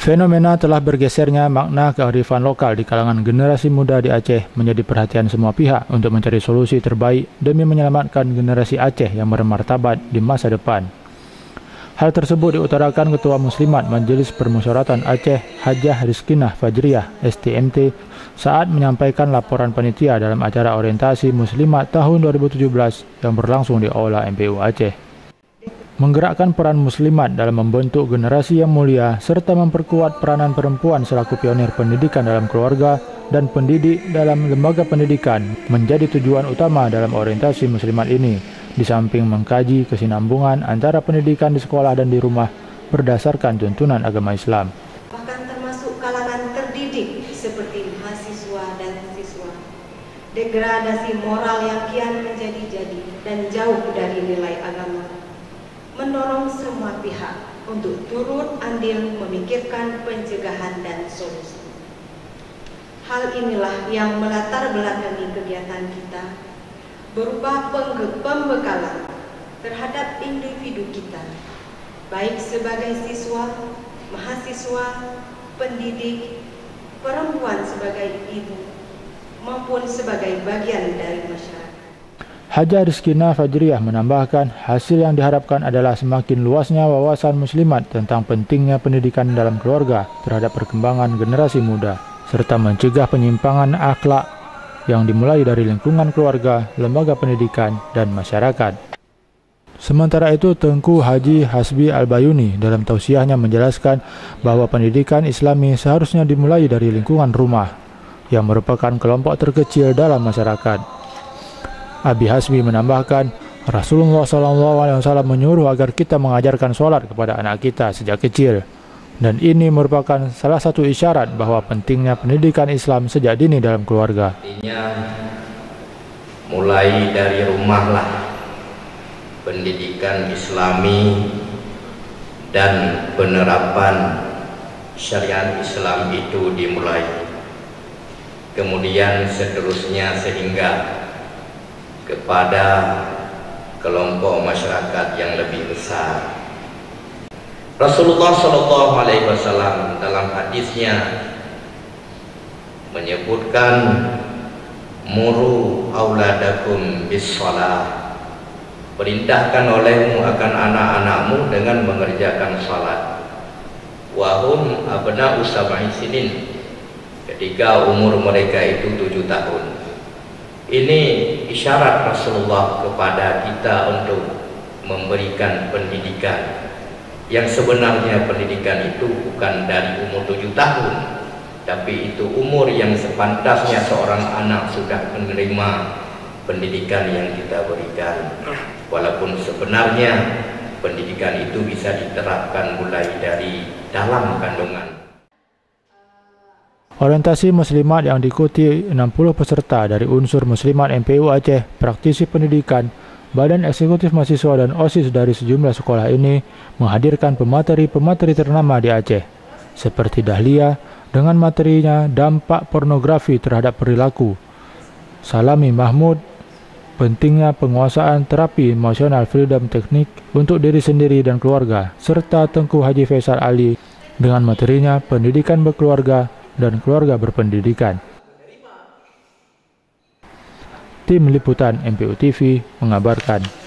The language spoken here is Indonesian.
Fenomena telah bergesernya makna kearifan lokal di kalangan generasi muda di Aceh menjadi perhatian semua pihak untuk mencari solusi terbaik demi menyelamatkan generasi Aceh yang bermartabat di masa depan. Hal tersebut diutarakan Ketua Muslimat Majelis Permusyawaratan Aceh Hajah Rizkinah Fajriah STMT saat menyampaikan laporan panitia dalam acara orientasi Muslimat tahun 2017 yang berlangsung di Aula MPU Aceh. Menggerakkan peran muslimat dalam membentuk generasi yang mulia serta memperkuat peranan perempuan selaku pionir pendidikan dalam keluarga dan pendidik dalam lembaga pendidikan menjadi tujuan utama dalam orientasi muslimat ini, di samping mengkaji kesinambungan antara pendidikan di sekolah dan di rumah berdasarkan tuntunan agama Islam. Bahkan termasuk kalangan terdidik seperti mahasiswa dan siswa. Degradasi moral yang kian menjadi-jadi dan jauh dari nilai agama mendorong semua pihak untuk turut andil memikirkan pencegahan dan solusi. Hal inilah yang melatar belakangi kegiatan kita berupa pembekalan terhadap individu kita, baik sebagai siswa, mahasiswa, pendidik, perempuan sebagai ibu, maupun sebagai bagian dari masyarakat. Hajah Rizkinah Fajriah menambahkan hasil yang diharapkan adalah semakin luasnya wawasan muslimat tentang pentingnya pendidikan dalam keluarga terhadap perkembangan generasi muda, serta mencegah penyimpangan akhlak yang dimulai dari lingkungan keluarga, lembaga pendidikan, dan masyarakat. Sementara itu, Tengku Haji Hasbi Al-Bayuni dalam tausiahnya menjelaskan bahwa pendidikan Islami seharusnya dimulai dari lingkungan rumah, yang merupakan kelompok terkecil dalam masyarakat. Abi Hasbi menambahkan, Rasulullah SAW menyuruh agar kita mengajarkan sholat kepada anak kita sejak kecil. Dan ini merupakan salah satu isyarat bahwa pentingnya pendidikan Islam sejak dini dalam keluarga. Artinya, mulai dari rumahlah pendidikan Islami dan penerapan syariat Islam itu dimulai. Kemudian seterusnya sehingga kepada kelompok masyarakat yang lebih besar. Rasulullah SAW dalam hadisnya menyebutkan muru auladakum bis-shalah, perintahkan olehmu akan anak-anakmu dengan mengerjakan salat. Wahum abna'u sab'i sinin, ketika umur mereka itu 7 tahun. Ini isyarat Rasulullah kepada kita untuk memberikan pendidikan yang sebenarnya pendidikan itu bukan dari umur 7 tahun, tapi itu umur yang sepantasnya seorang anak sudah menerima pendidikan yang kita berikan. Walaupun sebenarnya pendidikan itu bisa diterapkan mulai dari dalam kandungan. Orientasi muslimat yang diikuti 60 peserta dari unsur muslimat MPU Aceh, praktisi pendidikan, Badan Eksekutif Mahasiswa dan OSIS dari sejumlah sekolah ini menghadirkan pemateri-pemateri ternama di Aceh, seperti Dahlia dengan materinya Dampak Pornografi Terhadap Perilaku, Salami Mahmud, Pentingnya Penguasaan Terapi Emosional Freedom Teknik untuk Diri Sendiri dan Keluarga, serta Tengku Haji Faisal Ali dengan materinya Pendidikan Berkeluarga dan Keluarga Berpendidikan. Tim Liputan MPU TV mengabarkan.